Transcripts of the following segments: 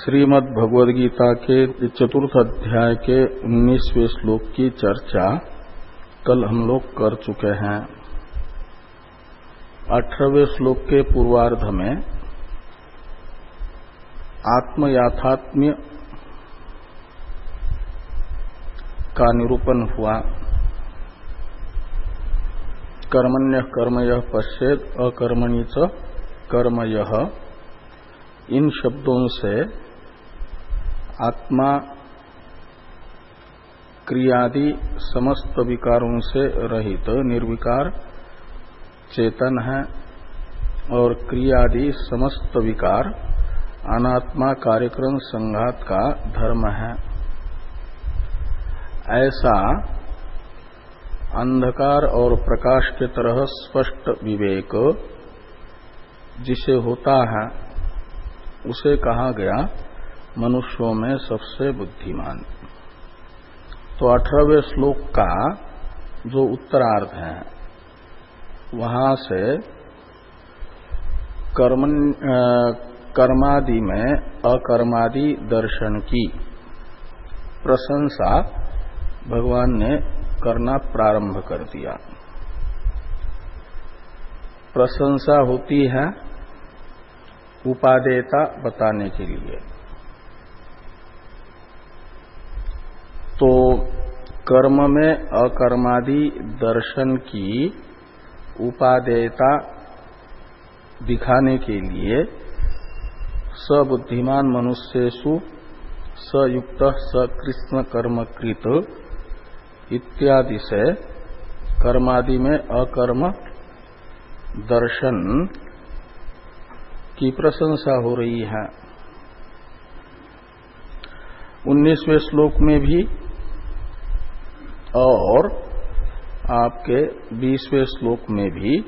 श्रीमद् भगवद गीता के चतुर्थ अध्याय के 19वें श्लोक की चर्चा कल हम लोग कर चुके हैं। 18वें श्लोक के पूर्वार्ध में आत्मयाथात्म्य का निरूपण हुआ। कर्मण्यः कर्मयः पश्येत् अकर्मणि च कर्मयः, इन शब्दों से आत्मा क्रियादि समस्त विकारों से रहित निर्विकार चेतन है और क्रियादि समस्त विकार अनात्मा कार्यक्रम संघात का धर्म है। ऐसा अंधकार और प्रकाश के तरह स्पष्ट विवेक जिसे होता है उसे कहा गया मनुष्यों में सबसे बुद्धिमान। तो 18वें श्लोक का जो उत्तरार्ध है वहां से कर्मादि में अकर्मादि दर्शन की प्रशंसा भगवान ने करना प्रारंभ कर दिया। प्रशंसा होती है उपादेयता बताने के लिए। तो कर्म में अकर्मादि दर्शन की उपादेयता दिखाने के लिए सबुद्धिमान मनुष्येषु सयुक्त सकृष्ण कर्मकृत इत्यादि से कर्मादि में अकर्म दर्शन की प्रशंसा हो रही है। 19वें श्लोक में भी और आपके 20वें श्लोक में भी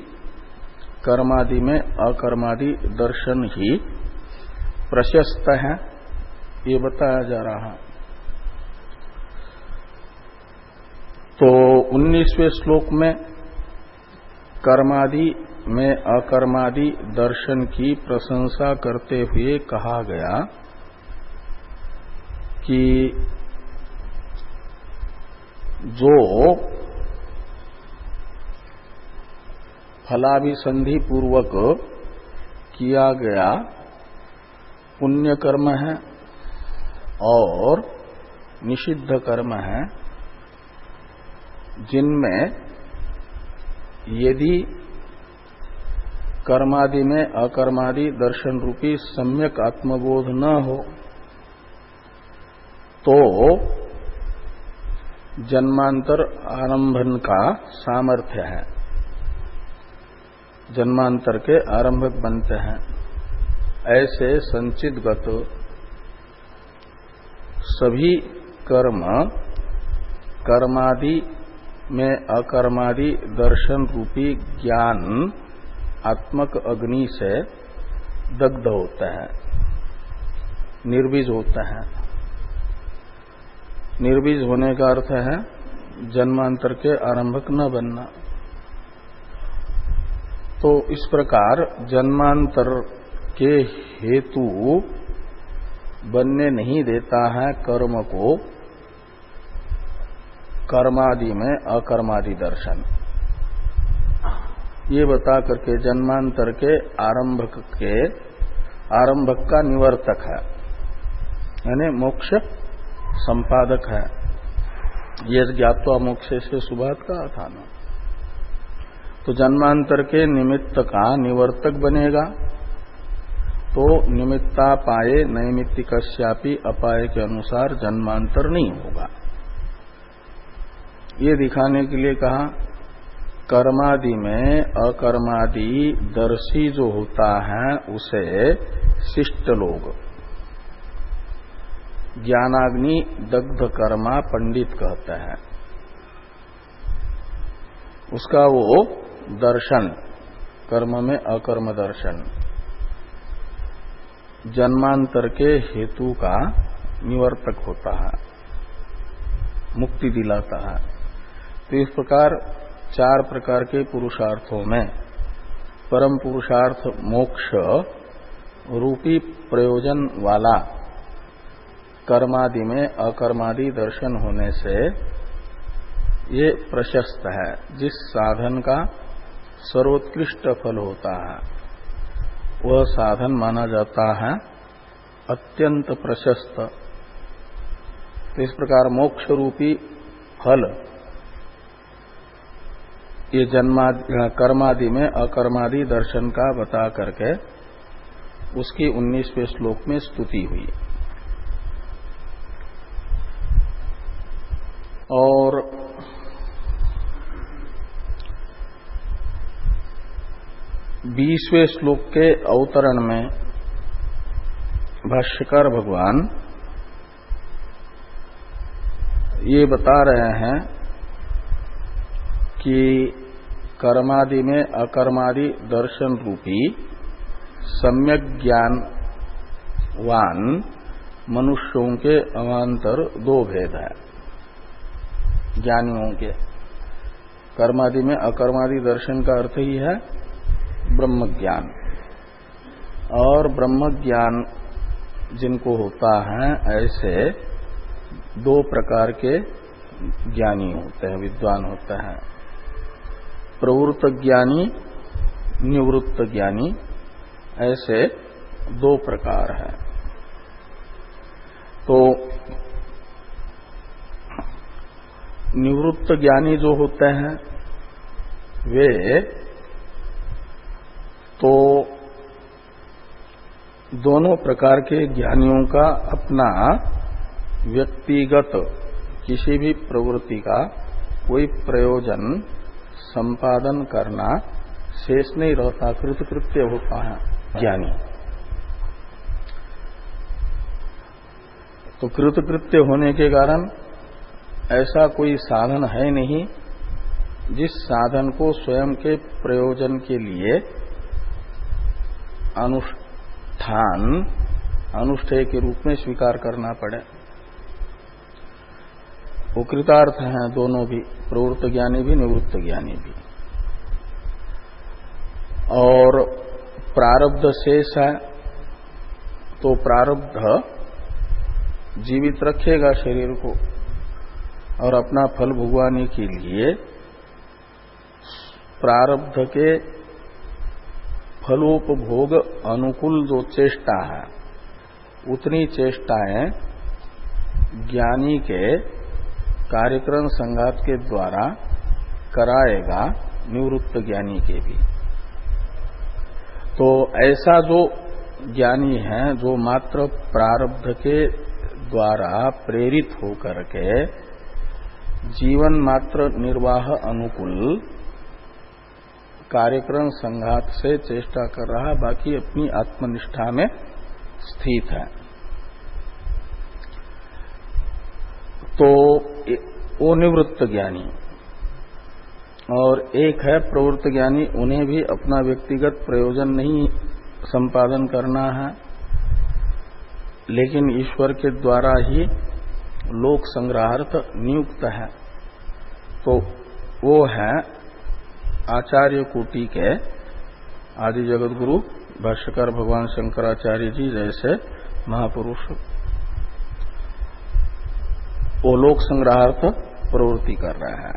कर्मादि में अकर्मादि दर्शन ही प्रशस्त है, ये बताया जा रहा है। तो 19वें श्लोक में कर्मादि में अकर्मादि दर्शन की प्रशंसा करते हुए कहा गया कि जो फलाभिसंधि पूर्वक किया गया पुण्य कर्म है और निषिद्ध कर्म है, जिनमें यदि कर्मादि में अकर्मादि दर्शन रूपी सम्यक आत्मबोध न हो तो जन्मांतर आरंभन का सामर्थ्य है, जन्मांतर के आरंभक बनते हैं। ऐसे संचितगत सभी कर्म कर्मादि में अकर्मादि दर्शन रूपी ज्ञान आत्मक अग्नि से दग्ध होता है, निर्बीज होता है। निर्बीज होने का अर्थ है जन्मांतर के आरंभक न बनना। तो इस प्रकार जन्मांतर के हेतु बनने नहीं देता है कर्म को कर्मादि में अकर्मादि दर्शन। ये बता करके जन्मांतर के आरंभक का निवर्तक है, यानी मोक्ष संपादक है। ये ज्ञात्वा मोक्ष से सुभात कहा था ना। तो जन्मांतर के निमित्त का निवर्तक बनेगा तो निमित्ता पाए नैमित्तिकस्यापि अपाय के अनुसार जन्मांतर नहीं होगा। ये दिखाने के लिए कहा कर्मादि में अकर्मादि दर्शी जो होता है उसे शिष्ट लोग ज्ञानाग्नि दग्ध कर्मा पंडित कहते हैं। उसका वो दर्शन कर्म में अकर्म दर्शन जन्मांतर के हेतु का निवर्तक होता है, मुक्ति दिलाता है। तो इस प्रकार 4 प्रकार के पुरुषार्थों में परम पुरुषार्थ मोक्ष रूपी प्रयोजन वाला कर्मादि में अकर्मादि दर्शन होने से ये प्रशस्त है। जिस साधन का सर्वोत्कृष्ट फल होता है वह साधन माना जाता है अत्यंत प्रशस्त। तो इस प्रकार मोक्ष रूपी फल ये कर्मादि में अकर्मादि दर्शन का बता करके उसकी 19वें श्लोक में स्तुति हुई। और बीसवें श्लोक के अवतरण में भाष्यकार भगवान ये बता रहे हैं कि कर्मादि में अकर्मादि दर्शन रूपी सम्यक ज्ञानवान मनुष्यों के अवान्तर दो भेद है। ज्ञानियों के कर्मादि में अकर्मादि दर्शन का अर्थ ही है ब्रह्म ज्ञान, और ब्रह्म ज्ञान जिनको होता है ऐसे दो प्रकार के ज्ञानी होते हैं, विद्वान होते हैं। प्रवृत्त ज्ञानी, निवृत्त ज्ञानी, ऐसे दो प्रकार है। तो निवृत्त ज्ञानी जो होते हैं वे तो दोनों प्रकार के ज्ञानियों का अपना व्यक्तिगत किसी भी प्रवृत्ति का कोई प्रयोजन संपादन करना शेष नहीं रहता, कृतकृत्य होता है ज्ञानी। तो कृतकृत्य होने के कारण ऐसा कोई साधन है नहीं जिस साधन को स्वयं के प्रयोजन के लिए अनुष्ठेय के रूप में स्वीकार करना पड़े। वो कृतार्थ हैं दोनों भी, प्रवृत्त ज्ञानी भी निवृत्त ज्ञानी भी। और प्रारब्ध शेष है तो प्रारब्ध जीवित रखेगा शरीर को, और अपना फल भुगवाने के लिए प्रारब्ध के फलोपभोग अनुकूल जो चेष्टा है उतनी चेष्टाएं ज्ञानी के कार्यक्रम संघात के द्वारा कराएगा निवृत्त ज्ञानी के भी। तो ऐसा जो ज्ञानी है जो मात्र प्रारब्ध के द्वारा प्रेरित होकर के जीवन मात्र निर्वाह अनुकूल कार्यक्रम संघात से चेष्टा कर रहा, बाकी अपनी आत्मनिष्ठा में स्थित है, तो वो निवृत्त ज्ञानी। और एक है प्रवृत्त ज्ञानी, उन्हें भी अपना व्यक्तिगत प्रयोजन नहीं संपादन करना है, लेकिन ईश्वर के द्वारा ही लोक संग्रहार्थ नियुक्त है। तो वो है आचार्य कोटि के आदि जगत गुरु भाष्यकार भगवान शंकराचार्य जी जैसे महापुरुष। वो लोक संग्रहार्थ प्रवृत्ति कर रहे हैं।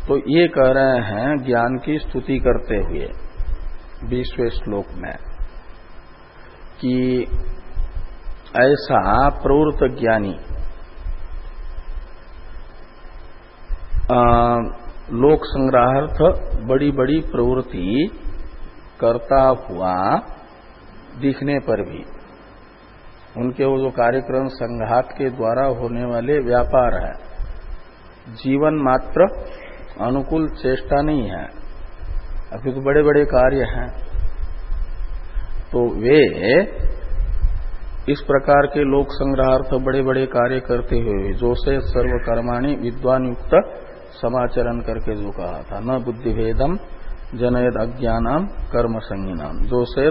तो ये कह रहे हैं ज्ञान की स्तुति करते हुए 20वें श्लोक में कि ऐसा प्रवृत्त ज्ञानी लोक संग्रहार्थ बड़ी बड़ी प्रवृत्ति करता हुआ दिखने पर भी उनके वो जो कार्यक्रम संघात के द्वारा होने वाले व्यापार है, जीवन मात्र अनुकूल चेष्टा नहीं है, अभी तो बड़े बड़े कार्य हैं। तो वे इस प्रकार के लोक संग्रहार्थ बड़े बड़े कार्य करते हुए जो से सर्वकर्माणि विद्वान युक्त समाचरण करके जो कहा था, न बुद्धिभेदम जनयद अज्ञानाम कर्म संगीनाम, जो से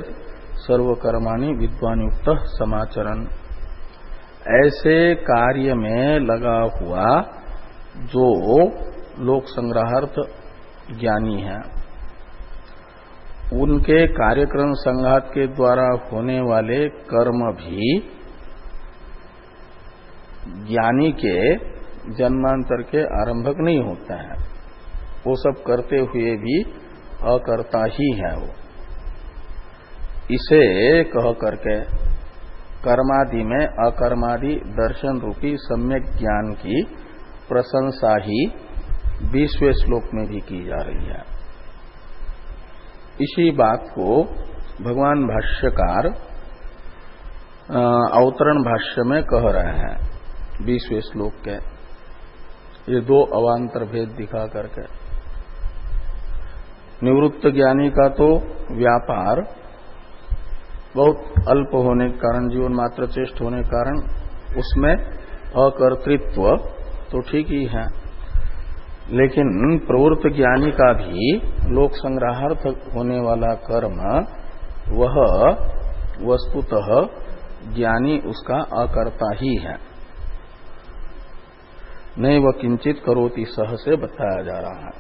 सर्वकर्माणि विद्वान युक्त समाचरण, ऐसे कार्य में लगा हुआ जो लोक संग्रहार्थ ज्ञानी है, उनके कार्यक्रम संघात के द्वारा होने वाले कर्म भी ज्ञानी के जन्मांतर के आरंभक नहीं होते हैं, वो सब करते हुए भी अकर्ता ही है वो। इसे कह करके कर्मादि में अकर्मादि दर्शन रूपी सम्यक ज्ञान की प्रशंसा ही 20वें श्लोक में भी की जा रही है। इसी बात को भगवान भाष्यकार अवतरण भाष्य में कह रहे हैं 20वें श्लोक के, ये दो अवांतर भेद दिखा करके। निवृत्त ज्ञानी का तो व्यापार बहुत अल्प होने के कारण, जीवन मात्र चेष्ट होने के कारण उसमें अकर्तृत्व तो ठीक ही है, लेकिन प्रवृत्त ज्ञानी का भी लोक संग्रहार्थ होने वाला कर्म वह वस्तुतः ज्ञानी उसका अकर्ता ही है। नहीं वह किंचित करोति सह से बताया जा रहा है।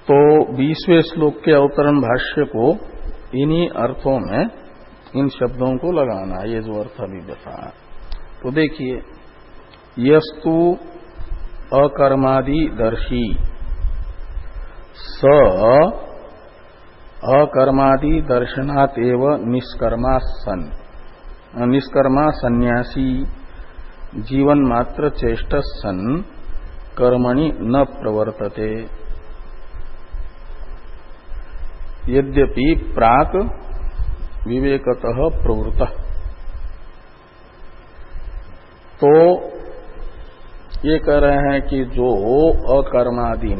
तो 20वें श्लोक के अवतरण भाष्य को इन्हीं अर्थों में इन शब्दों को लगाना, ये जो अर्थ अभी बताया। तो देखिए, यस्तु अकर्मादि दर्शी स अकर्मादि दर्शनात् एव निष्कर्मा सन्यासी जीवन मात्र चेष्ट सन कर्मणि न प्रवर्तते। यद्यपि प्राक विवेकतः प्रवृत्त। तो ये कह रहे हैं कि जो अकर्मादि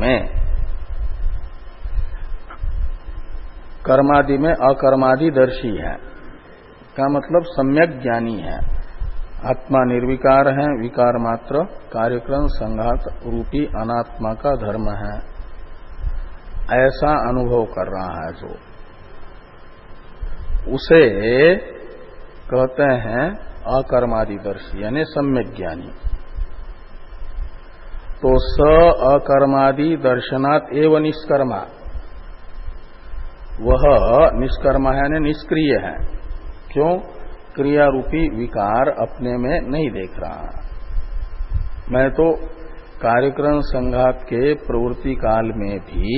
में अकर्मादि दर्शी है, का मतलब सम्यक ज्ञानी है, आत्मा निर्विकार है, विकार मात्र कार्यक्रम संघात रूपी अनात्मा का धर्म है, ऐसा अनुभव कर रहा है जो, उसे कहते हैं अकर्मादिदर्शी यानी सम्यक ज्ञानी। तो स अकर्मादि दर्शनात् एव निष्कर्मा, वह निष्कर्मा है यानी निष्क्रिय है। क्यों? क्रिया रूपी विकार अपने में नहीं देख रहा। मैं तो कार्यक्रम संघात के प्रवृत्ति काल में भी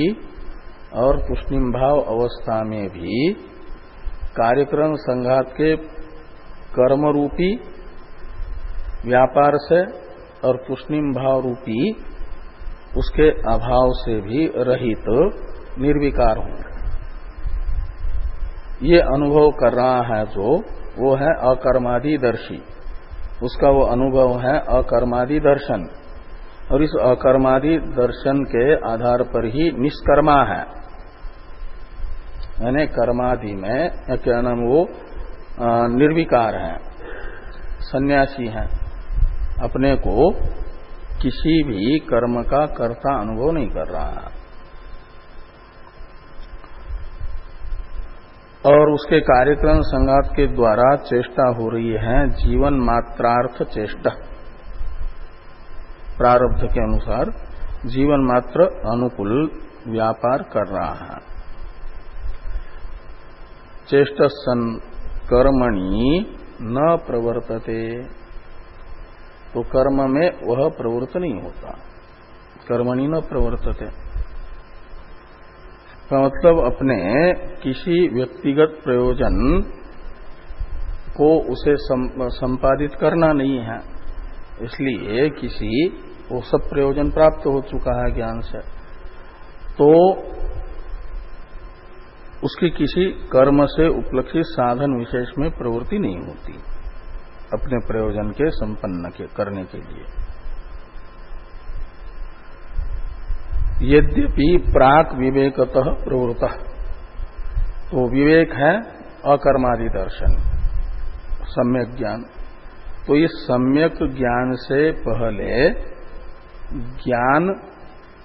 और तुष्णिम भाव अवस्था में भी कार्यक्रम संघात के कर्म रूपी व्यापार से और तुष्णिम भाव रूपी उसके अभाव से भी रहित निर्विकार हूं, ये अनुभव कर रहा है जो, वो है अकर्मादिदर्शी। उसका वो अनुभव है अकर्मादि दर्शन, और इस अकर्मादि दर्शन के आधार पर ही निष्कर्मा है, यानी कर्मादि में क्या नाम, वो निर्विकार है, सन्यासी है, अपने को किसी भी कर्म का कर्ता अनुभव नहीं कर रहा है। और उसके कार्यक्रम संघात के द्वारा चेष्टा हो रही है जीवन मात्रार्थ चेष्टा, प्रारब्ध के अनुसार जीवन मात्र अनुकूल व्यापार कर रहा है। चेष्ट सन कर्मणि न प्रवर्तते, तो कर्म में वह प्रवृत्त नहीं होता, कर्मणि न प्रवर्तते का मतलब अपने किसी व्यक्तिगत प्रयोजन को उसे संपादित करना नहीं है, इसलिए किसी वो सब प्रयोजन प्राप्त हो चुका है ज्ञान से, तो उसकी किसी कर्म से उपलक्षित साधन विशेष में प्रवृत्ति नहीं होती अपने प्रयोजन के संपन्न करने के लिए। यद्यपि प्राक विवेकतः प्रवृत्त, तो विवेक है अकर्मादि दर्शन, सम्यक ज्ञान। तो इस सम्यक ज्ञान से पहले ज्ञान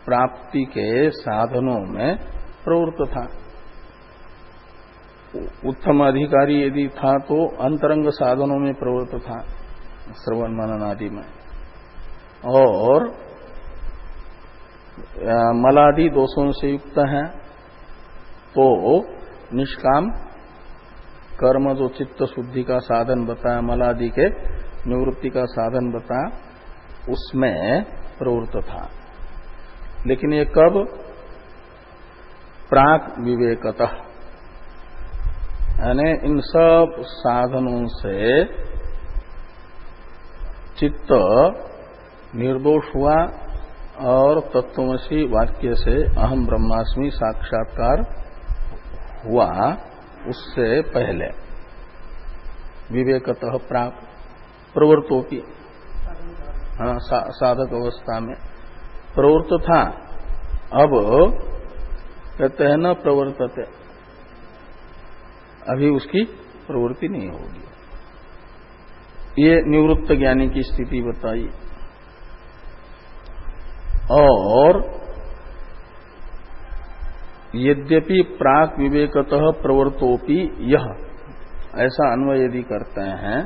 प्राप्ति के साधनों में प्रवृत्त था। उत्तम अधिकारी यदि था तो अंतरंग साधनों में प्रवृत्त था, श्रवण मनन आदि में, और मलादि दोषों से युक्त है तो निष्काम कर्म जो चित्त शुद्धि का साधन बताया मलादि के निवृत्ति का साधन बताया, उसमें प्रवृत्त था। लेकिन ये कब? प्राक विवेकतः, यानी इन सब साधनों से चित्त निर्दोष हुआ और तत्वमसि वाक्य से अहम ब्रह्मास्मि साक्षात्कार हुआ, उससे पहले विवेकतः प्राक प्रवृत्तों की साधक अवस्था में प्रवृत्त था। अब कहते हैं न प्रवर्तते, अभी उसकी प्रवृत्ति नहीं होगी। ये निवृत्त ज्ञानी की स्थिति बताई। और यद्यपि प्राक विवेकतः प्रवृत्तोपि यह, ऐसा अन्वय यदि करते हैं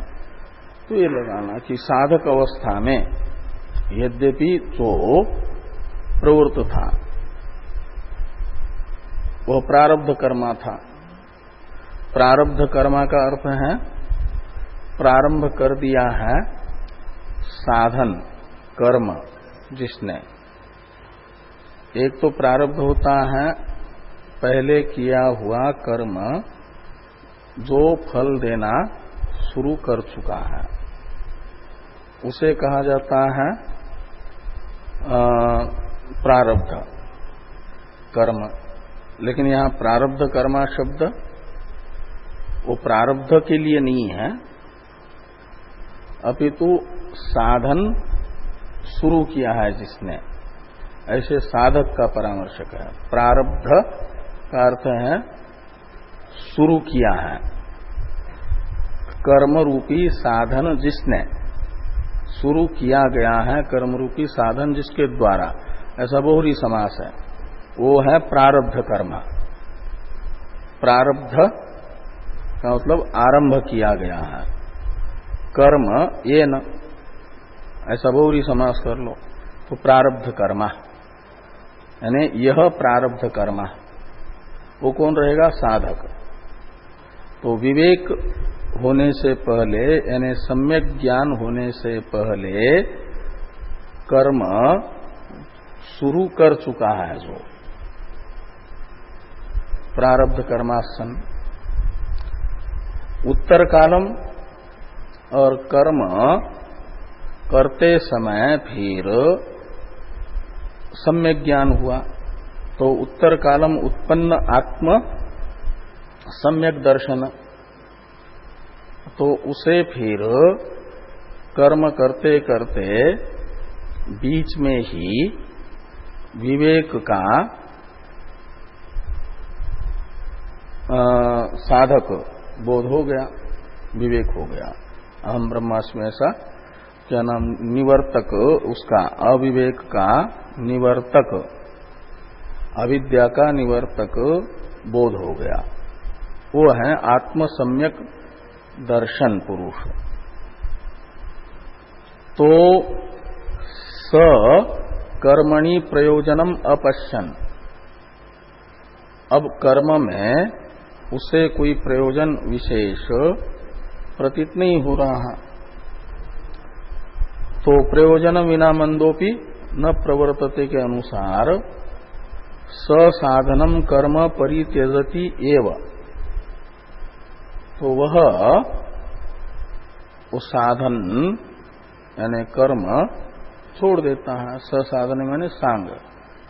तो ये लगाना कि साधक अवस्था में यद्यपि तो प्रवृत्त था, वह प्रारब्ध कर्मा था। प्रारब्ध कर्मा का अर्थ है प्रारंभ कर दिया है साधन कर्म जिसने। एक तो प्रारब्ध होता है पहले किया हुआ कर्म जो फल देना शुरू कर चुका है, उसे कहा जाता है प्रारब्ध कर्म। लेकिन यहाँ प्रारब्ध कर्मा शब्द वो प्रारब्ध के लिए नहीं है, अपितु साधन शुरू किया है जिसने, ऐसे साधक का परामर्शक है। प्रारब्ध का अर्थ है शुरू किया है, कर्म रूपी साधन जिसने शुरू किया गया है, कर्म रूपी साधन जिसके द्वारा, ऐसा बहुरी समास है, वो है प्रारब्ध कर्म। प्रारब्ध का मतलब आरंभ किया गया है, कर्म ये न, ऐसा बहुरी समास कर लो तो प्रारब्ध कर्मा, यानी यह प्रारब्ध कर्मा, वो कौन रहेगा? साधक। तो विवेक होने से पहले, यानी सम्यक ज्ञान होने से पहले कर्म शुरू कर चुका है जो प्रारब्ध कर्मासन। उत्तर कालम और कर्म करते समय फिर सम्यक ज्ञान हुआ, तो उत्तर कालम उत्पन्न आत्म सम्यक दर्शन, तो उसे फिर कर्म करते करते बीच में ही विवेक का साधक बोध हो गया, विवेक हो गया। अहम ब्रह्मास्मि, ऐसा क्या नाम, निवर्तक, उसका अविवेक का निवर्तक, अविद्या का निवर्तक बोध हो गया। वो है आत्म सम्यक दर्शन पुरुष। तो स कर्मणि प्रयोजनम अपश्यन, अब कर्म में उसे कोई प्रयोजन विशेष प्रतीत नहीं हो रहा, तो प्रयोजन विना मंदोपि न प्रवर्तते के अनुसार ससाधनम कर्म परित्यजति एव, तो वह वो साधन यानी कर्म छोड़ देता है। ससाधन माने सांग,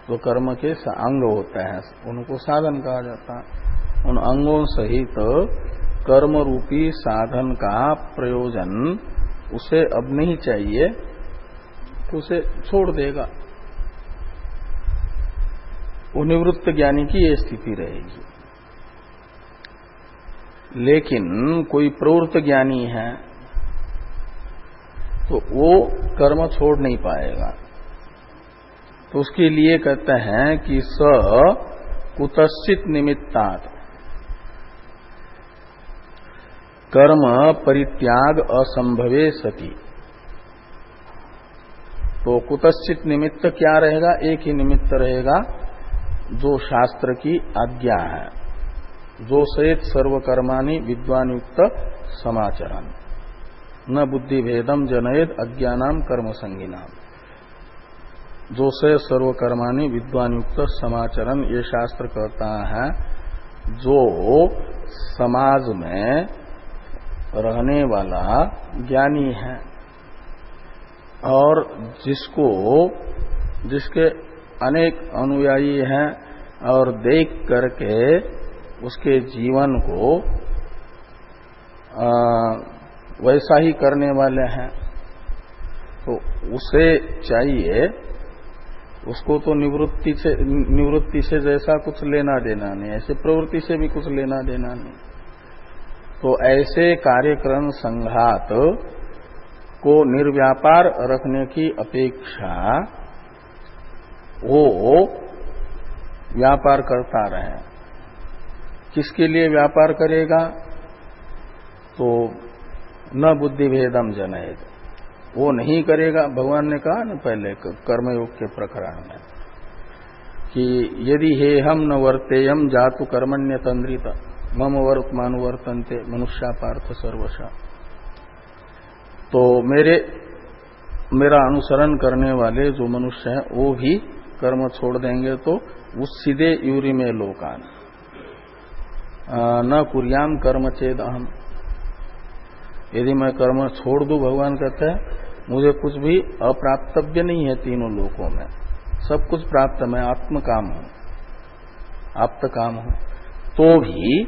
जो कर्म के अंग होते हैं उनको साधन कहा जाता है। उन अंगों सहित कर्म रूपी साधन का प्रयोजन उसे अब नहीं चाहिए, तो उसे छोड़ देगा। वो निवृत्त ज्ञानी की ये स्थिति रहेगी। लेकिन कोई प्रवृत्त ज्ञानी है तो वो कर्म छोड़ नहीं पाएगा, तो उसके लिए कहते हैं कि स कुतश्चित निमित्तात् कर्म परित्याग असंभवे सति। तो कुतश्चित निमित्त क्या रहेगा? एक ही निमित्त रहेगा जो शास्त्र की आज्ञा है, जो सहित सर्वकर्माणि विद्वान युक्त समाचरण, न बुद्धि भेदम जनयेद अज्ञानाम कर्म संगीनाम। जो से सर्वकर्माणि विद्वान युक्त समाचरण, ये शास्त्र कहता है जो समाज में रहने वाला ज्ञानी है और जिसके अनेक अनुयायी हैं और देख करके उसके जीवन को वैसा ही करने वाले हैं, तो उसे चाहिए, उसको तो निवृत्ति से जैसा कुछ लेना देना नहीं, ऐसे प्रवृत्ति से भी कुछ लेना देना नहीं। तो ऐसे कार्यक्रम संघात को निर्व्यापार रखने की अपेक्षा वो व्यापार करता रहे। किसके लिए व्यापार करेगा? तो न बुद्धि भेदम जनयेद, वो नहीं करेगा। भगवान ने कहा न पहले कर्मयोग के प्रकरण में कि यदि हे हम न वर्तेयम जातु कर्मण्य तंद्रित मम वर्तमान वर्तन्ते मनुष्या पार्थ सर्वशा। तो मेरा अनुसरण करने वाले जो मनुष्य हैं वो भी कर्म छोड़ देंगे तो उस सीधे यूरी में लोकान न कुर्याम कर्म चेद अहम। यदि मैं कर्म छोड़ दूं, भगवान कहते हैं, मुझे कुछ भी अप्राप्तव्य नहीं है तीनों लोकों में, सब कुछ प्राप्त, मैं आत्मकाम हूं, आप्त काम हूं, तो भी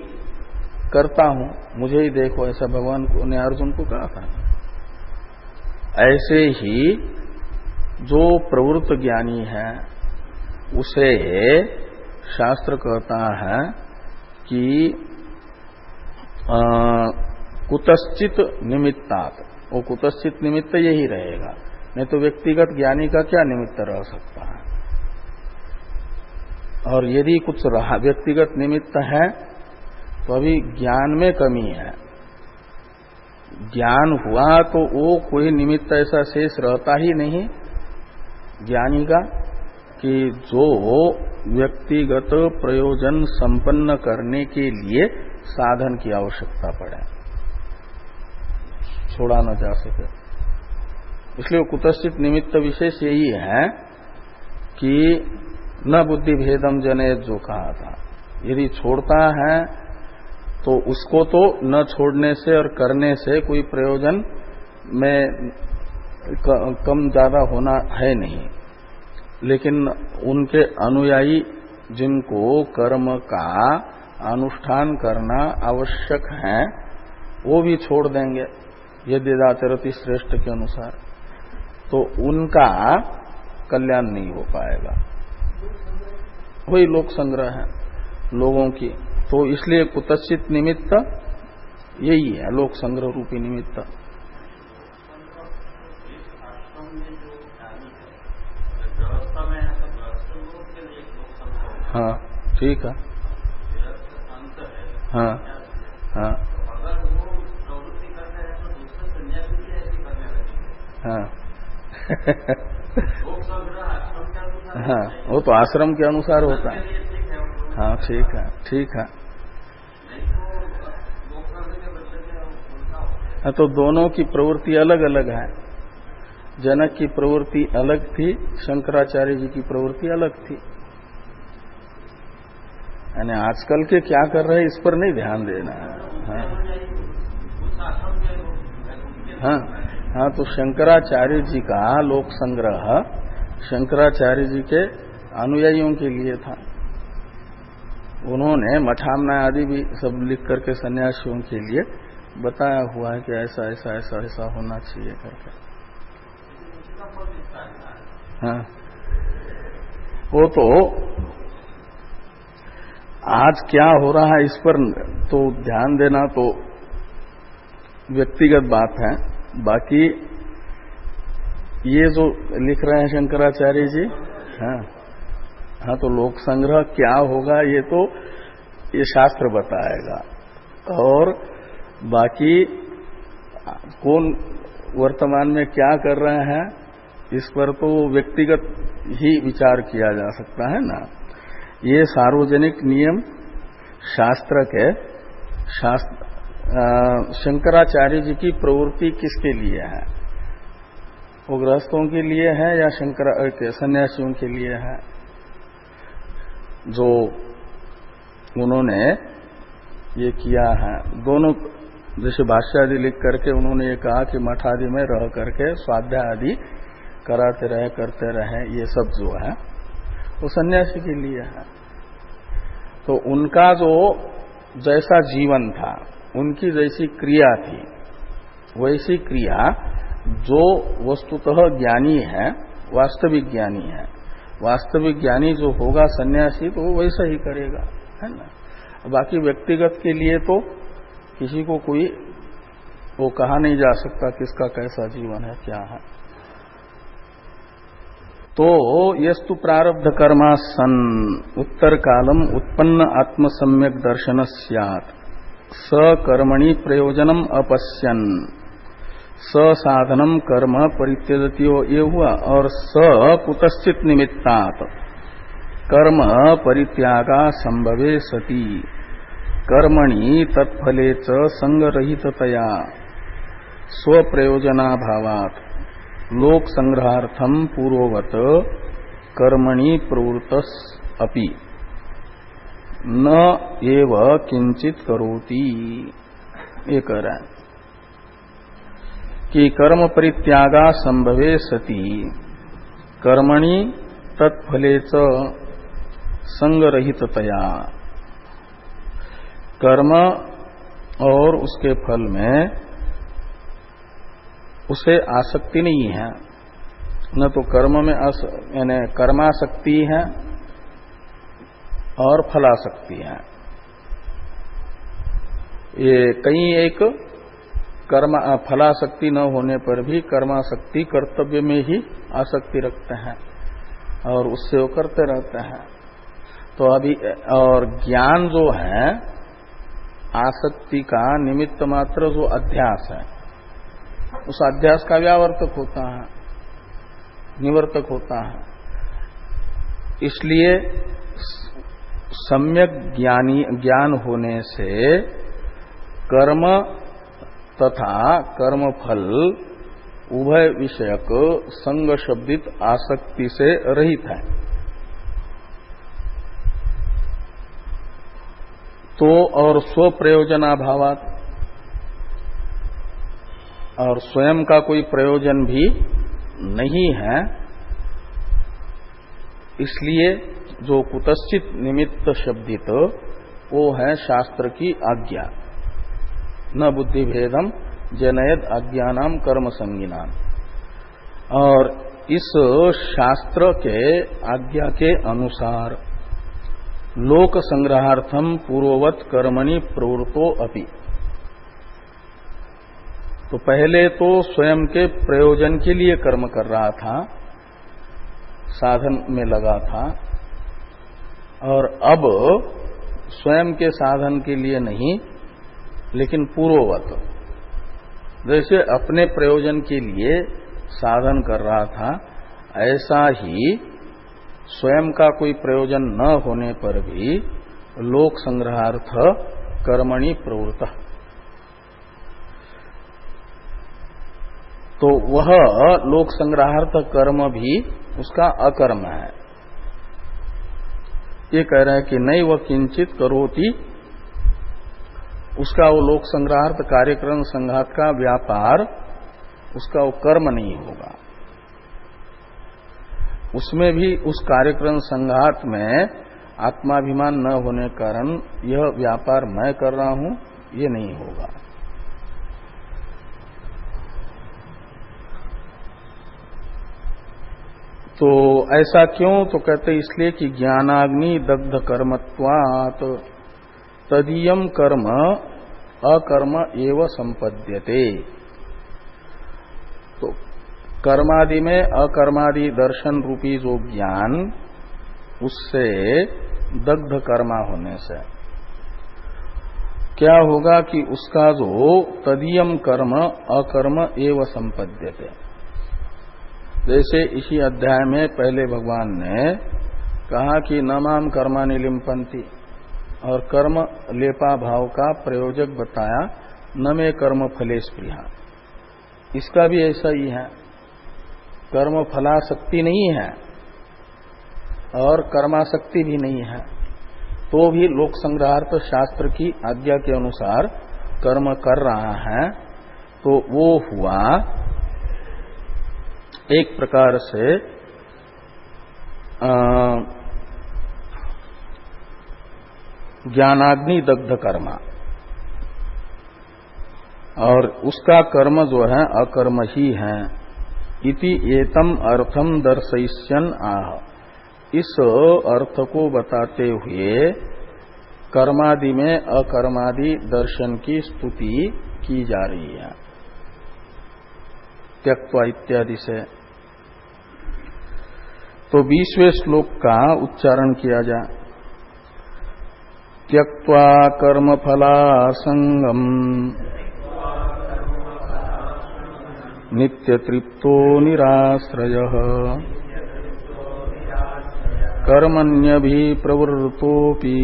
करता हूं, मुझे ही देखो, ऐसा भगवान ने अर्जुन को कहा था। ऐसे ही जो प्रवृत्त ज्ञानी है उसे शास्त्र कहता है कि कुतश्चित निमित्तात्, वो कुतश्चित निमित्त यही रहेगा, नहीं तो व्यक्तिगत ज्ञानी का क्या निमित्त रह सकता है। और यदि कुछ रहा व्यक्तिगत निमित्त है तो अभी ज्ञान में कमी है। ज्ञान हुआ तो वो कोई निमित्त ऐसा शेष रहता ही नहीं ज्ञानी का कि जो व्यक्तिगत प्रयोजन संपन्न करने के लिए साधन की आवश्यकता पड़े, छोड़ा न जा सके। इसलिए कुतश्चित निमित्त विशेष यही है कि न बुद्धि भेदम जनेत जो कहा था, यदि छोड़ता है तो उसको तो न छोड़ने से और करने से कोई प्रयोजन में कम ज्यादा होना है नहीं, लेकिन उनके अनुयायी जिनको कर्म का अनुष्ठान करना आवश्यक है वो भी छोड़ देंगे यद्यदाचरति श्रेष्ठ के अनुसार, तो उनका कल्याण नहीं हो पाएगा। वही लोक संग्रह है लोगों की, तो इसलिए कुतश्चित निमित्त यही है, लोक संग्रह रूपी निमित्त। हाँ ठीक है, हाँ हाँ हाँ हाँ, वो तो आश्रम के अनुसार होता है। हाँ ठीक है, ठीक है। हाँ, तो दोनों की प्रवृत्ति अलग अलग है। जनक की प्रवृत्ति अलग थी, शंकराचार्य जी की प्रवृत्ति अलग थी। यानी आजकल के क्या कर रहे हैं इस पर नहीं ध्यान देना है। हाँ हाँ हाँ, तो शंकराचार्य जी का लोक संग्रह शंकराचार्य जी के अनुयायियों के लिए था। उन्होंने मठामना आदि भी सब लिख करके सन्यासियों के लिए बताया हुआ है कि ऐसा ऐसा ऐसा ऐसा होना चाहिए करके। हाँ, वो तो आज क्या हो रहा है इस पर तो ध्यान देना तो व्यक्तिगत बात है। बाकी ये जो लिख रहे हैं शंकराचार्य जी, हाँ हाँ, तो लोक संग्रह क्या होगा ये शास्त्र बताएगा। और बाकी कौन वर्तमान में क्या कर रहे हैं इस पर तो व्यक्तिगत ही विचार किया जा सकता है ना। ये सार्वजनिक नियम शास्त्र शंकराचार्य जी की प्रवृत्ति किसके लिए है? वो गृहस्थों के लिए है या सन्यासियों के लिए है? जो उन्होंने ये किया है, दोनों, जैसे भाष्य आदि लिख करके उन्होंने ये कहा कि मठ आदि में रह करके स्वाध्याय आदि कराते रहे, करते रहे, ये सब जो है वो सन्यासी के लिए है। तो उनका जो जैसा जीवन था, उनकी जैसी क्रिया थी, वैसी क्रिया जो वस्तुतः ज्ञानी है, वास्तविक ज्ञानी है, वास्तविक ज्ञानी जो होगा सन्यासी, तो वो वैसा ही करेगा, है ना। बाकी व्यक्तिगत के लिए तो किसी को कोई वो कहा नहीं जा सकता किसका कैसा जीवन है, क्या है। तो यस्तु प्रारब्ध कर्मा सन उत्तर कालम उत्पन्न आत्मसम्यक दर्शन स्यात् सकर्मणि प्रयोजनम अपश्यन स साधनम कर्म परित्यजतियो ये हुआ, और स कुतश्चित निमित्तात् कर्म परित्यागा संभवे सति कर्मणि तत्फले च संगरहिततया स्वप्रयोजनाभावात् लोक संग्रहार्थम पूर्ववत कर्मणि प्रवृत्तस् अपि न एव किंचित करोति। ये कह रहा है कि कर्म परित्यागा संभवे सति कर्मणि तत्फले च संगरहिततया, कर्म और उसके फल में उसे आसक्ति नहीं है, न तो कर्म में यानी कर्मासक्ति है और फलासक्ति है। ये कहीं एक फलासक्ति न होने पर भी कर्मासक्ति, कर्तव्य में ही आसक्ति रखते हैं और उससे वो करते रहते हैं। तो अभी और ज्ञान जो है आसक्ति का निमित्त मात्र जो अध्यास है, उस अध्यास का व्यावर्तक होता है, निवर्तक होता है। इसलिए सम्यक ज्ञान होने से कर्म तथा कर्मफल उभय विषयक संग शब्दित आसक्ति से रहित है। तो और स्व प्रयोजनाभावात्, और स्वयं का कोई प्रयोजन भी नहीं है, इसलिए जो कुतश्चित निमित्त शब्दित वो है शास्त्र की आज्ञा। न बुद्धि भेदम जनयद अज्ञानाम कर्म संगिनाम। और इस शास्त्र के आज्ञा के अनुसार लोक संग्रहार्थम पूर्ववत कर्मणि प्रवृत्तो अपि, तो पहले तो स्वयं के प्रयोजन के लिए कर्म कर रहा था, साधन में लगा था, और अब स्वयं के साधन के लिए नहीं, लेकिन पूर्ववत, जैसे अपने प्रयोजन के लिए साधन कर रहा था, ऐसा ही स्वयं का कोई प्रयोजन न होने पर भी लोक संग्रहार्थ कर्मणि प्रवृत्त, तो वह लोक संग्रहार्थ कर्म भी उसका अकर्म है। ये कह रहे हैं कि नहीं वह किंचित करोति, उसका वो लोक संग्रहार्थ कार्यक्रम संघात का व्यापार, उसका वो कर्म नहीं होगा। उसमें भी उस कार्यक्रम संघात में आत्माभिमान न होने कारण यह व्यापार मैं कर रहा हूं, ये नहीं होगा। तो ऐसा क्यों? तो कहते इसलिए कि ज्ञानाग्नि दग्ध कर्मत्वात् तदीयम कर्म अकर्म एव संपद्यते। तो कर्मादि में अकर्मादि दर्शन रूपी जो ज्ञान, उससे दग्ध कर्मा होने से क्या होगा कि उसका जो तदीयम कर्म अकर्म एव संपद्यते। जैसे इसी अध्याय में पहले भगवान ने कहा कि न माम कर्माणि लिम्पन्ति, और कर्म लेपा भाव का प्रयोजक बताया न मे कर्म फले स्पृहा, इसका भी ऐसा ही है। कर्म फलाशक्ति नहीं है और कर्माशक्ति भी नहीं है, तो भी लोक संग्रहार्थ शास्त्र की आज्ञा के अनुसार कर्म कर रहा है, तो वो हुआ एक प्रकार से ज्ञानाग्नि दग्ध कर्मा, और उसका कर्म जो है अकर्म ही है। इति एतम अर्थम दर्शयिष्यन् आह, इस अर्थ को बताते हुए कर्मादि में अकर्मादि दर्शन की स्तुति की जा रही है त्यक्त्वा इत्यादि से। तो 20वें श्लोक का उच्चारण किया जाए। त्यक्त्वा कर्मफलासंगम नित्यतृप्तो निराश्रयः कर्मण्यभिप्रवृत्तोऽपि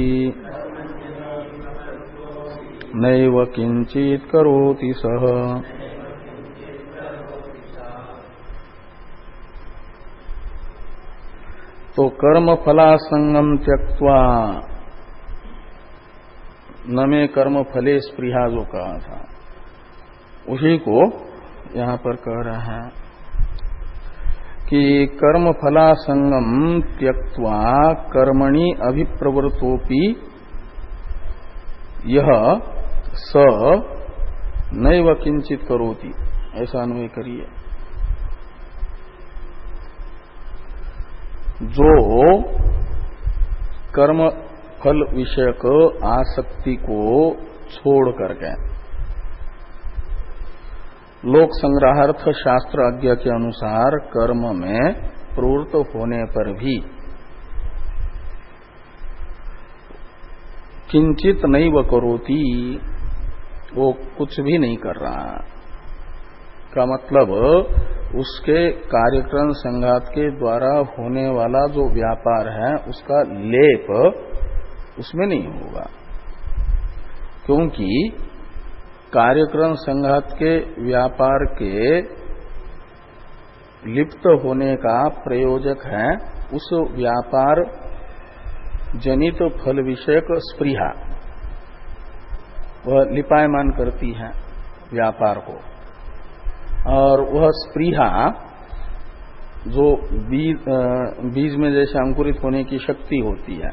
नैव किंचित् करोति सः। तो कर्मफलासंगम त्यक्त्वा, न में कर्म फले स्पृहा जो कहा था, उसी को यहां पर कह रहे हैं कि कर्म फलासंगम त्यक्त्वा कर्मणि अभिप्रवृत्तोपि यह स नैव किंचित करोति, ऐसा अन्वय करिए। जो कर्म फल विषयक आसक्ति को छोड़ करके लोक संग्रहार्थ शास्त्र आज्ञा के अनुसार कर्म में प्रवृत्त होने पर भी किंचित नैव करोति, वो कुछ भी नहीं कर रहा का मतलब उसके कार्यक्रम संघात के द्वारा होने वाला जो व्यापार है उसका लेप उसमें नहीं होगा, क्योंकि कार्यक्रम संघात के व्यापार के लिप्त होने का प्रयोजक है उस व्यापार जनित फल विषयक स्पृहा, वह लिपायमान करती है व्यापार को। और वह स्पृहा जो बीज में जैसे अंकुरित होने की शक्ति होती है,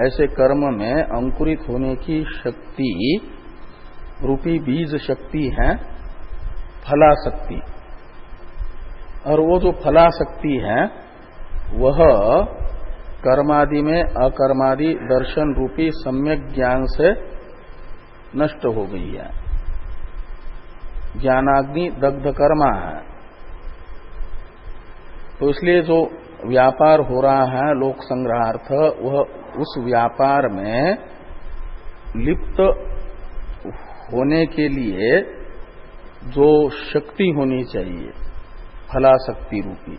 ऐसे कर्म में अंकुरित होने की शक्ति रूपी बीज शक्ति है फलाशक्ति। और वो जो फलाशक्ति है वह कर्मादि में अकर्मादि दर्शन रूपी सम्यक ज्ञान से नष्ट हो गई है, ज्ञानाग्नि दग्ध कर्मा है। तो इसलिए जो व्यापार हो रहा है लोक संग्रहार्थ, वह उस व्यापार में लिप्त होने के लिए जो शक्ति होनी चाहिए फलाशक्ति रूपी,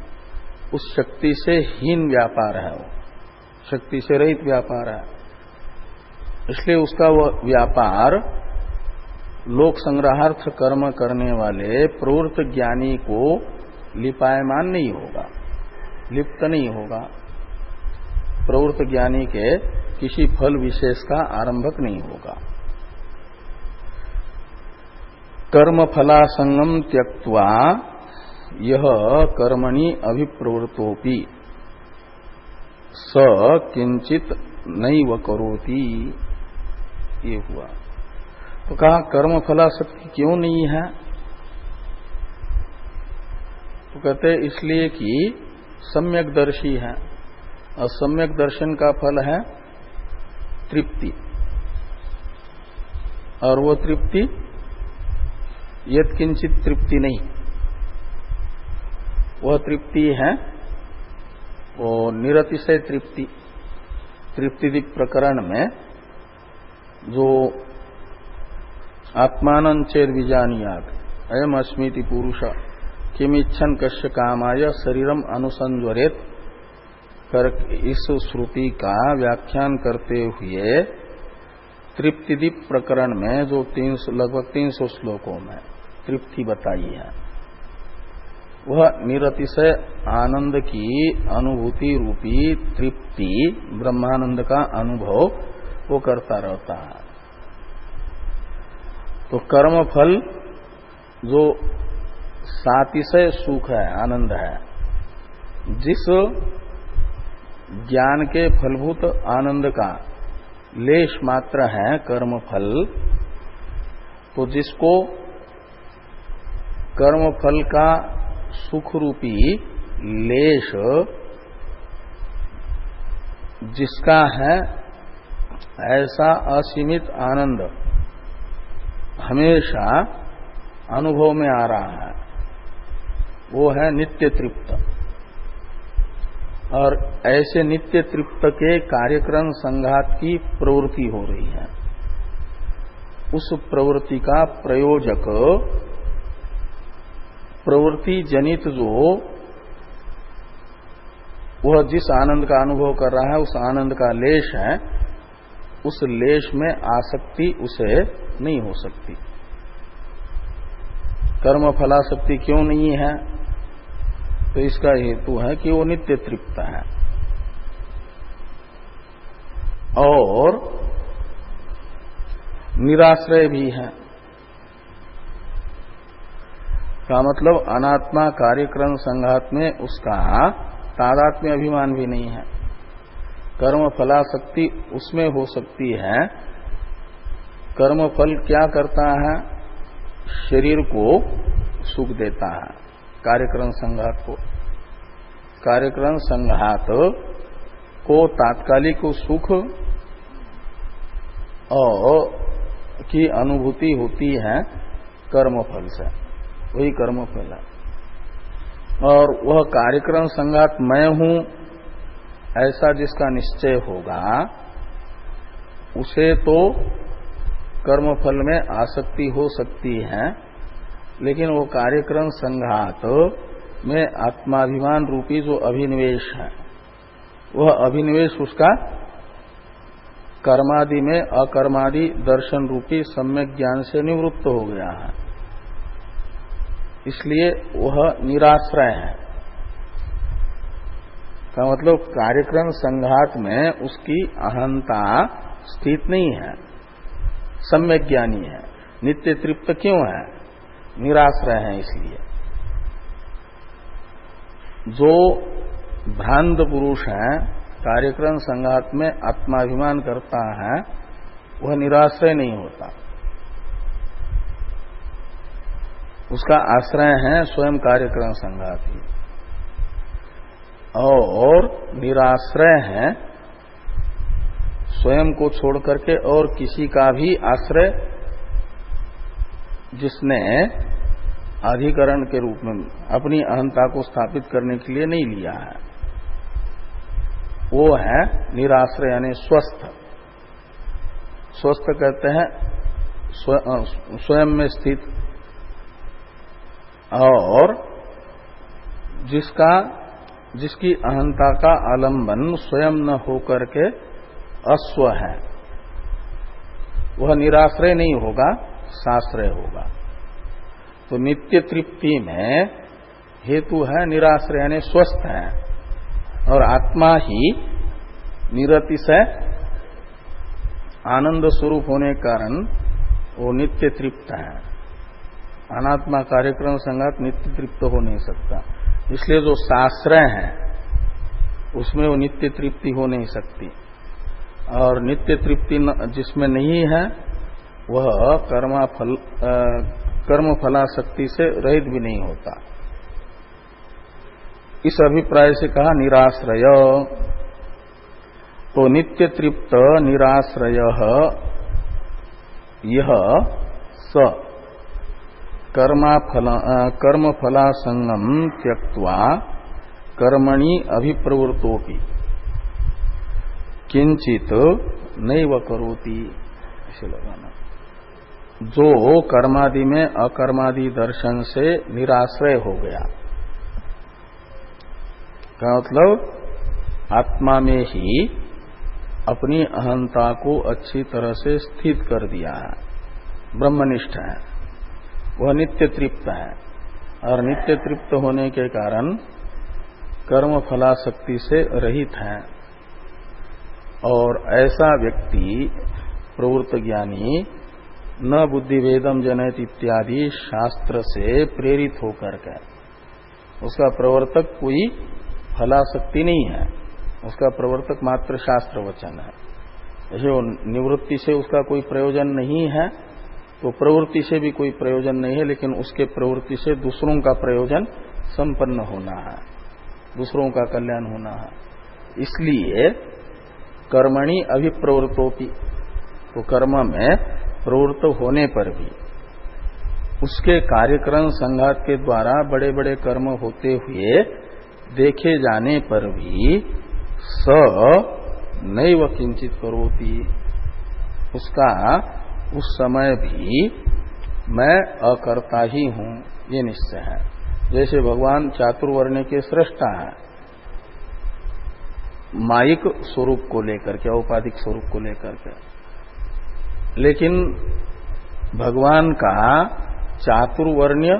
उस शक्ति से हीन व्यापार है, वो शक्ति से रहित व्यापार है। इसलिए उसका वह व्यापार लोक संग्रहार्थ कर्म करने वाले प्रवृत्त ज्ञानी को लिपायमान नहीं होगा, लिप्त नहीं होगा, प्रवृत्त ज्ञानी के किसी फल विशेष का आरंभक नहीं होगा। कर्म फलासंगम त्यक्त्वा यह कर्मणि अभिप्रवृत्तोपि स किंचित नैव करोति, ये हुआ। तो कहा कर्म फलाशक्ति क्यों नहीं है? तो कहते इसलिए कि सम्यक दर्शी है, और सम्यक दर्शन का फल है तृप्ति, और वो तृप्ति यत्किंचित तृप्ति नहीं, वह तृप्ति है वो निरतिशय तृप्ति। तृप्तिदीप प्रकरण में जो आत्मानं चेद विजानीयात् अयम अस्मीति पुरुष किमिच्छन कस्य कामाय शरीरम अनुसंज्वरेत कर इस श्रुति का व्याख्यान करते हुए तृप्तिदीप प्रकरण में जो लगभग 300 श्लोकों में तृप्ति बताई है, वह निरतिशय आनंद की अनुभूति रूपी तृप्ति, ब्रह्मानंद का अनुभव वो करता रहता है। तो कर्म फल जो सातिशय सुख है, आनंद है, जिस ज्ञान के फलभूत आनंद का लेश मात्र है कर्म फल, तो जिसको कर्म फल का सुख रूपी लेश जिसका है, ऐसा असीमित आनंद हमेशा अनुभव में आ रहा है, वो है नित्य तृप्त। और ऐसे नित्य तृप्त के कार्यक्रम संघात की प्रवृत्ति हो रही है। उस प्रवृत्ति का प्रयोजक, प्रवृत्ति जनित जो वह जिस आनंद का अनुभव कर रहा है, उस आनंद का लेश है, उस लेश में आसक्ति उसे नहीं हो सकती। कर्म फलासक्ति क्यों नहीं है? तो इसका हेतु है कि वो नित्य तृप्त है और निराश्रय भी है। का मतलब अनात्मा कार्यक्रम संघात में उसका तादात्म्य अभिमान भी नहीं है। कर्म फलासक्ति उसमें हो सकती है। कर्म फल क्या करता है? शरीर को सुख देता है, कार्यक्रम संघात को। कार्यक्रम संघात को तात्कालिक सुख और की अनुभूति होती है कर्म फल से, वही कर्म फल है। और वह कार्यक्रम संघात मैं हूं ऐसा जिसका निश्चय होगा, उसे तो कर्म फल में आसक्ति हो सकती है, लेकिन वो कार्यक्रम संघात में आत्माभिमान रूपी जो अभिनिवेश है, वह अभिनिवेश उसका कर्मादि में अकर्मादि दर्शन रूपी सम्यक ज्ञान से निवृत्त हो गया है। इसलिए वह निराश्रय है। का मतलब कार्यक्रम संघात में उसकी अहंता स्थित नहीं है, सम्यक ज्ञानी है। नित्य तृप्त क्यों है? निराश्रय है। इसलिए जो भ्रांत पुरुष है, कार्यक्रम संघात में आत्माभिमान करता है, वह निराश्रय नहीं होता। उसका आश्रय है स्वयं कार्यक्रम संघात ही। और निराश्रय है स्वयं को छोड़ करके और किसी का भी आश्रय जिसने अधिकरण के रूप में अपनी अहंता को स्थापित करने के लिए नहीं लिया है, वो है निराश्रय यानी स्वस्थ। स्वस्थ कहते हैं स्वयं में स्थित, और जिसकी अहंता का आलंबन स्वयं न होकर के अस्व है, वह निराश्रय नहीं होगा, साश्रय होगा। तो नित्य तृप्ति में हेतु है निराश्रय यानी स्वस्थ है, और आत्मा ही निरतिशय आनंद स्वरूप होने के कारण वो नित्य तृप्त है। अनात्मा कार्यक्रम संघात नित्य तृप्त हो नहीं सकता। इसलिए जो साश्रय है उसमें वो नित्य तृप्ति हो नहीं सकती, और नित्य तृप्ति जिसमें नहीं है वह कर्म फलासक्ति से रहित भी नहीं होता। इस अभिप्राय से कहा निराश्रय। तो नित्य तृप्त निराश्रय यह स कर्म फलासंगम त्यक्त्वा कर्मणि अभिप्रवृत्तोपि किंचित नैव करोति। इसे लगाना, जो कर्मादि में अकर्मादि दर्शन से निराश्रय हो गया, का मतलब आत्मा में ही अपनी अहंता को अच्छी तरह से स्थित कर दिया है, ब्रह्मनिष्ठ है, वह नित्य तृप्त है, और नित्य तृप्त होने के कारण कर्म फलासक्ति से रहित है। और ऐसा व्यक्ति प्रवृत्त ज्ञानी न बुद्धि वेदम जनयत इत्यादि शास्त्र से प्रेरित होकर के, उसका प्रवर्तक कोई फलासक्ति नहीं है, उसका प्रवर्तक मात्र शास्त्र वचन है। जैसे वो निवृत्ति से उसका कोई प्रयोजन नहीं है, तो प्रवृत्ति से भी कोई प्रयोजन नहीं है, लेकिन उसके प्रवृत्ति से दूसरों का प्रयोजन संपन्न होना है, दूसरों का कल्याण होना है। इसलिए कर्मणि अभिप्रवृत्तोपि, तो कर्म में प्रवृत्त होने पर भी उसके कार्यक्रम संघात के द्वारा बड़े बड़े कर्म होते हुए देखे जाने पर भी स नैव किंचित करोति, उसका उस समय भी मैं अकर्ता ही हूं, ये निश्चय है। जैसे भगवान चातुर्वर्ण्य के सृष्टा है, मायिक स्वरूप को लेकर के, औपाधिक स्वरूप को लेकर के, लेकिन भगवान का चातुर्वर्ण्य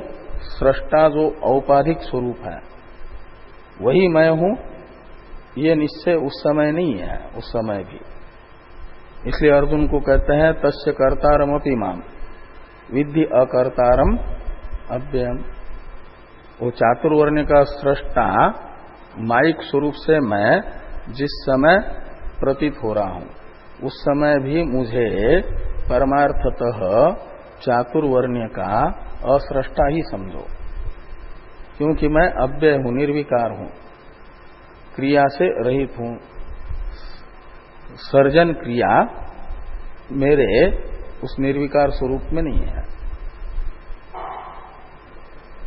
सृष्टा जो औपाधिक स्वरूप है वही मैं हूं, ये निश्चय उस समय नहीं है, उस समय भी। इसलिए अर्जुन को कहते हैं तस्य कर्तारमपि माम विद्धि अकर्तारम अव्ययम। वो चातुर्वर्ण्य का सृष्टा मायिक स्वरूप से मैं जिस समय प्रतीत हो रहा हूं, उस समय भी मुझे परमार्थतः चातुर्वर्ण्य का असृष्टा ही समझो, क्योंकि मैं अव्यय हूं, निर्विकार हूं, क्रिया से रहित हूं। सर्जन क्रिया मेरे उस निर्विकार स्वरूप में नहीं है।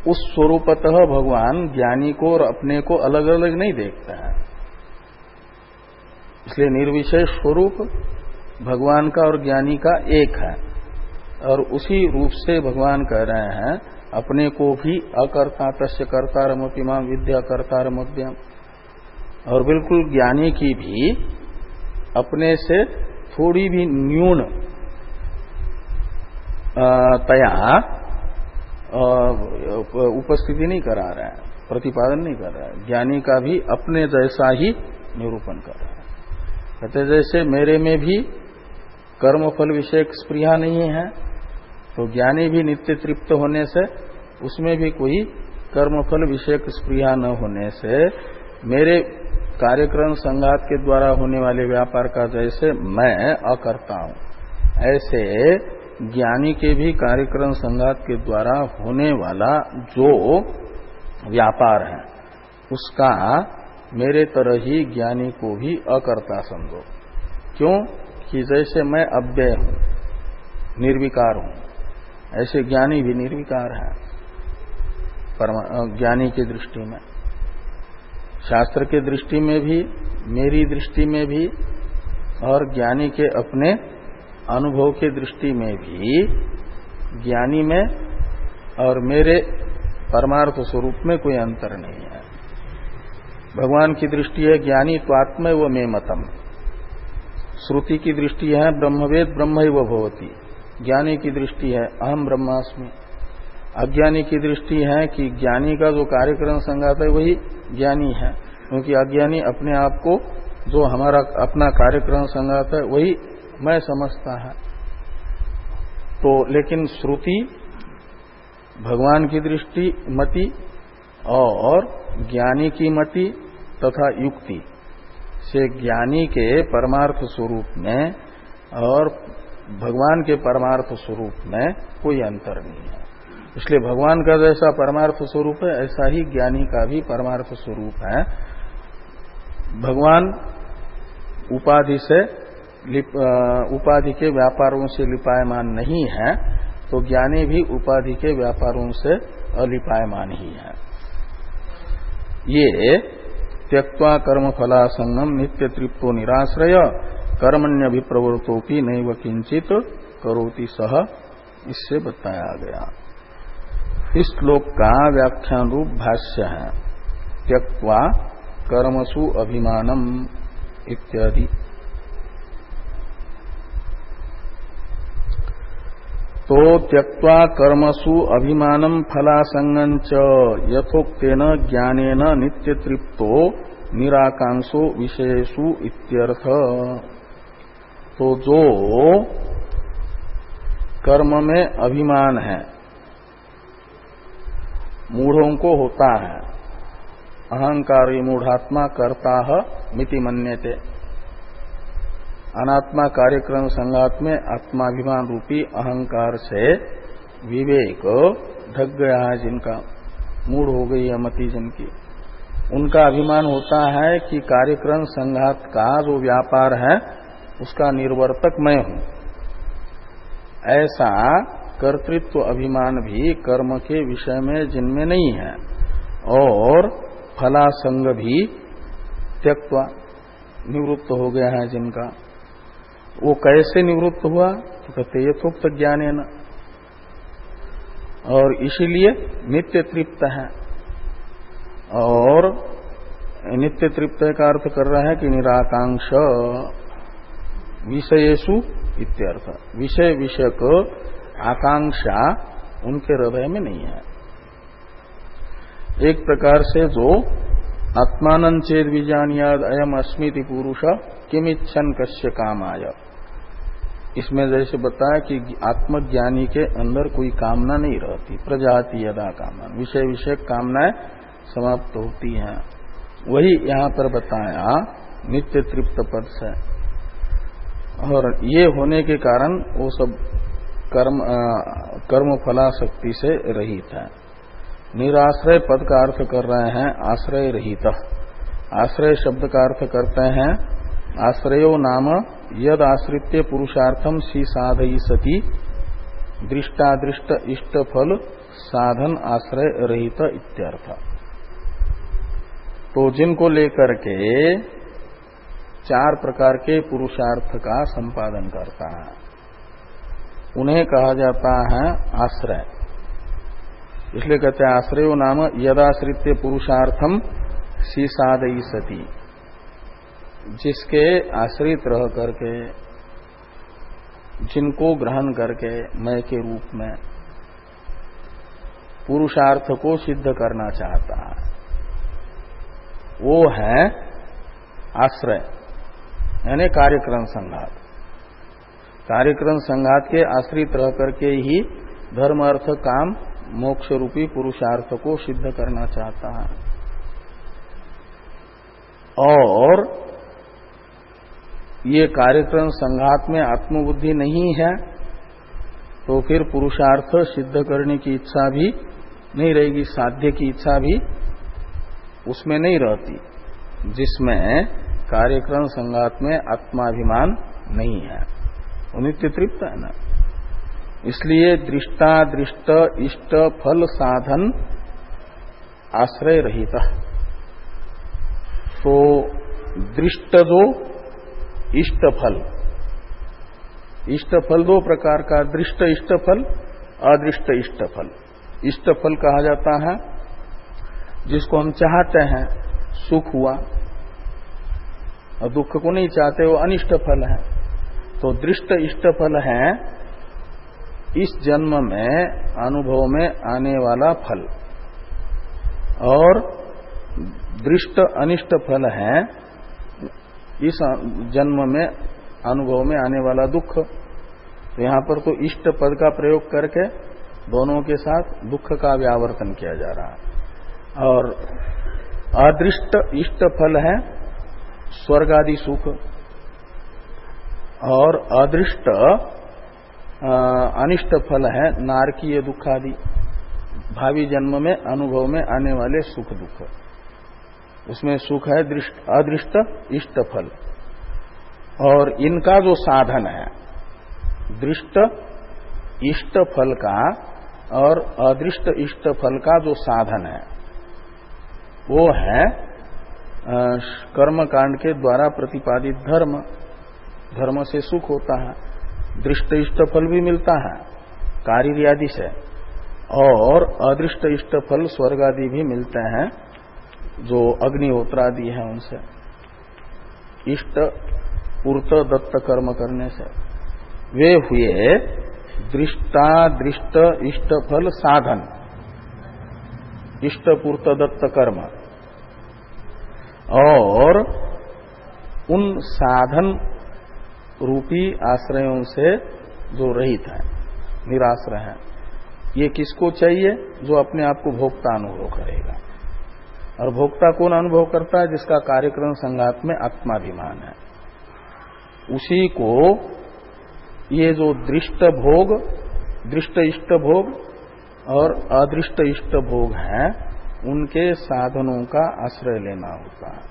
उस स्वरूपतः भगवान ज्ञानी को और अपने को अलग अलग नहीं देखता है, इसलिए निर्विशेष स्वरूप भगवान का और ज्ञानी का एक है। और उसी रूप से भगवान कह रहे हैं अपने को भी अकर्ता तस्य कर्तारमपि मां विद्या कर्तारमव्ययम्, और बिल्कुल ज्ञानी की भी अपने से थोड़ी भी न्यून तया उपस्थिति नहीं करा रहा है, प्रतिपादन नहीं कर रहा है। ज्ञानी का भी अपने जैसा ही निरूपण कर रहा है। कहते जैसे मेरे में भी कर्मफल विषयक स्पृहा नहीं है, तो ज्ञानी भी नित्य तृप्त होने से उसमें भी कोई कर्मफल विषयक स्पृहा न होने से मेरे कार्यक्रम संघात के द्वारा होने वाले व्यापार का जैसे मैं अकर्ता हूं, ऐसे ज्ञानी के भी कार्यक्रम संघात के द्वारा होने वाला जो व्यापार है उसका मेरे तरह ही ज्ञानी को भी अकर्ता समझो। क्यों कि जैसे मैं अव्यय हूं, निर्विकार हूं, ऐसे ज्ञानी भी निर्विकार है ज्ञानी की दृष्टि में। शास्त्र के दृष्टि में भी, मेरी दृष्टि में भी, और ज्ञानी के अपने अनुभव के दृष्टि में भी ज्ञानी में और मेरे परमार्थ स्वरूप में कोई अंतर नहीं है। भगवान की दृष्टि है ज्ञानी तो आत्मा व मे मतम, श्रुति की दृष्टि है ब्रह्मवेद ब्रह्मैव भवति, ज्ञानी की दृष्टि है अहम ब्रह्मास्मि। अज्ञानी की दृष्टि है कि ज्ञानी का जो कार्यक्रम संघात है वही ज्ञानी है, क्योंकि अज्ञानी अपने आप को जो हमारा अपना कार्यक्रम संघात है वही मैं समझता है। तो लेकिन श्रुति भगवान की दृष्टि मति और ज्ञानी की मति तथा युक्ति से ज्ञानी के परमार्थ स्वरूप में और भगवान के परमार्थ स्वरूप में कोई अंतर नहीं है। इसलिए भगवान का जैसा परमार्थ स्वरूप है ऐसा ही ज्ञानी का भी परमार्थ स्वरूप है। भगवान उपाधि से उपाधि के व्यापारों से लिपायमान नहीं है, तो ज्ञानी भी उपाधि के व्यापारों से अलिपायमान ही है। ये त्यक्त्वा कर्म फलासंगम नित्य तृप्तो निराश्रय कर्मण्यभिप्रवृत्तोपि नैव किंचित करोति सह, इससे बताया गया। इस श्लोक का व्याख्यान रूप भाष्य है त्यक्त्वा कर्मसु अभिमानम इत्यादि। तो त्यक्त्वा कर्मसु अभिमानम फलासंगं च यथोक्तेन ज्ञानेन नित्यतृप्तो निराकांक्षो विषयेषु इत्यर्थ। तो जो कर्म में अभिमान है, मूढ़ों को होता है, अहंकारी मूढ़ात्मा कर्ता मिति मन्यते, अनात्मा कार्यक्रम संघात में आत्माभिमान रूपी अहंकार से विवेक ढक गया है जिनका, मूढ़ हो गई है मति जिनकी, उनका अभिमान होता है कि कार्यक्रम संघात का जो व्यापार है उसका निर्वर्तक मैं हूं। ऐसा कर्तृत्व अभिमान भी कर्म के विषय में जिनमें नहीं है, और फलासंग भी त्यक्त्वा निवृत्त हो गया है जिनका। वो कैसे निवृत्त हुआ? तो कहते यथोक्त ज्ञानेन, और इसीलिए नित्य तृप्त है। और नित्य तृप्त का अर्थ कर रहा है कि निराकांक्ष विषयेषु इत्यर्थ, विषय विषयक आकांक्षा उनके हृदय में नहीं है। एक प्रकार से जो आत्मानं चेद विजानियाद अयम अस्मिति पुरुष किमिच्छन कस्य कामाय, इसमें जैसे बताया कि आत्मज्ञानी के अंदर कोई कामना नहीं रहती, प्रजाति यदा कामना, विषय विषयक कामनाएं समाप्त होती हैं। वही यहां पर बताया नित्य तृप्त पद से, और ये होने के कारण वो सब कर्म फलाशक्ति से रहित है। निराश्रय पद का अर्थ कर रहे हैं आश्रय रहित। आश्रय शब्द का अर्थ करते हैं आश्रयो नाम यद आश्रित्य पुरुषार्थम सी साधयी सती दृष्टादृष्ट इष्ट फल साधन आश्रय रहित इत्यर्थ। तो जिनको लेकर के 4 प्रकार के पुरुषार्थ का संपादन करता है उन्हें कहा जाता है आश्रय। इसलिए कहते हैं आश्रयो नाम यदाश्रित्य पुरुषार्थम सी साधयी सती, जिसके आश्रित रह करके, जिनको ग्रहण करके मैं के रूप में पुरुषार्थ को सिद्ध करना चाहता है, वो है आश्रय, यानी कार्यक्रम संघात। कार्यक्रम संघात के आश्रित रह करके ही धर्म अर्थ काम मोक्ष रूपी पुरुषार्थ को सिद्ध करना चाहता है। और ये कार्यक्रम संघात में आत्मबुद्धि नहीं है तो फिर पुरुषार्थ सिद्ध करने की इच्छा भी नहीं रहेगी, साध्य की इच्छा भी उसमें नहीं रहती, जिसमें कार्यक्रम संघात में आत्माभिमान नहीं है, वो नित्य तृप्त है ना। इसलिए दृष्टादृष्ट इष्ट फल साधन आश्रय रहित। तो दृष्ट जो इष्ट फल, इष्ट फल 2 प्रकार का, दृष्ट इष्ट फल, अदृष्ट इष्ट फल। इष्ट फल कहा जाता है जिसको हम चाहते हैं, सुख हुआ, और दुख को नहीं चाहते, वो अनिष्ट फल है। तो दृष्ट इष्ट फल है इस जन्म में अनुभव में आने वाला फल, और दृष्ट अनिष्ट फल है इस जन्म में अनुभव में आने वाला दुख। तो यहां पर तो इष्ट पद का प्रयोग करके दोनों के साथ दुख का व्यावर्तन किया जा रहा है। और अदृष्ट इष्ट फल है स्वर्ग आदि सुख, और अदृष्ट अनिष्ट फल है नारकीय दुख आदि, भावी जन्म में अनुभव में आने वाले सुख दुख। उसमें सुख है अदृष्ट इष्ट फल, और इनका जो साधन है दृष्ट इष्ट फल का और अदृष्ट इष्ट फल का जो साधन है वो है कर्म कांड के द्वारा प्रतिपादित धर्म। धर्म से सुख होता है, दृष्ट इष्ट फल भी मिलता है कार्य आदि से, और अदृष्ट इष्ट फल स्वर्ग आदि भी मिलते हैं जो अग्निहोत्र आदि है उनसे, इष्ट पूर्त दत्त कर्म करने से। वे हुए दृष्टादृष्ट इष्ट फल साधन, इष्टपूर्त दत्त कर्म, और उन साधन रूपी आश्रयों से जो रहित है, निराश्रय है। ये किसको चाहिए? जो अपने आप को भोक्ता अनुभव करेगा। और भोक्ता कौन अनुभव करता है? जिसका कार्यक्रम संघात में आत्माभिमान है। उसी को ये जो दृष्ट भोग, दृष्ट इष्ट भोग और अदृष्ट इष्ट भोग हैं, उनके साधनों का आश्रय लेना होता है।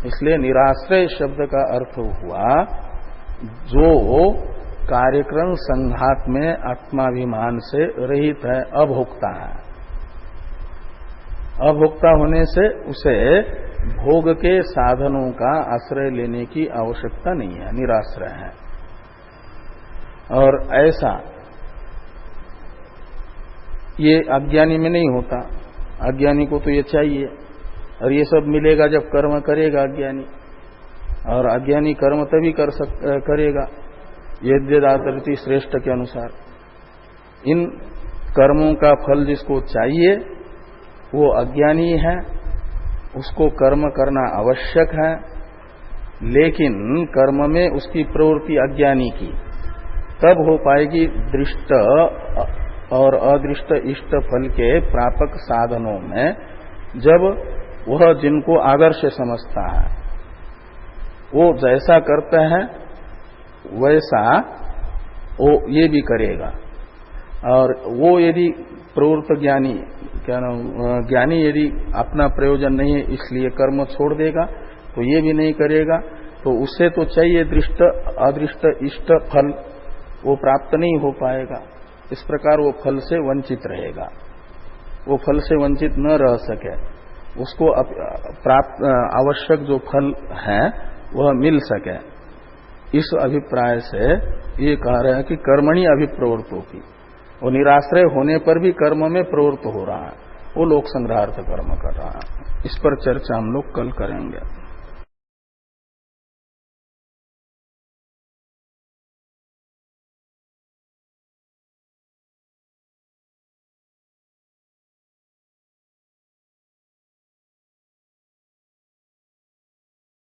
इसलिए निराश्रय शब्द का अर्थ हुआ जो कार्यक्रम संघात में आत्माभिमान से रहित है, अभोक्ता है। अभोक्ता होने से उसे भोग के साधनों का आश्रय लेने की आवश्यकता नहीं है, निराश्रय है। और ऐसा ये अज्ञानी में नहीं होता। अज्ञानी को तो ये चाहिए, और ये सब मिलेगा जब कर्म करेगा अज्ञानी। और अज्ञानी कर्म तभी करेगा यद्यदातरति श्रेष्ठ के अनुसार। इन कर्मों का फल जिसको चाहिए वो अज्ञानी है, उसको कर्म करना आवश्यक है, लेकिन कर्म में उसकी प्रवृत्ति अज्ञानी की तब हो पाएगी दृष्ट और अदृष्ट इष्ट फल के प्रापक साधनों में, जब वह जिनको आदर्श समझता है वो जैसा करते हैं वैसा वो ये भी करेगा। और वो यदि प्रवृत्त ज्ञानी, क्या नाम, ज्ञानी यदि अपना प्रयोजन नहीं है इसलिए कर्म छोड़ देगा तो ये भी नहीं करेगा, तो उससे तो चाहिए दृष्ट अदृष्ट इष्ट फल, वो प्राप्त नहीं हो पाएगा। इस प्रकार वो फल से वंचित रहेगा। वो फल से वंचित न रह सके, उसको प्राप्त आवश्यक जो फल है वह मिल सके। इस अभिप्राय से ये कह रहे हैं कि कर्मणि अभिप्रवृत्त होगी। वो निराश्रय होने पर भी कर्म में प्रवृत्त हो रहा है, वो लोक संग्रहार्थ कर्म कर रहा है। इस पर चर्चा हम लोग कल करेंगे।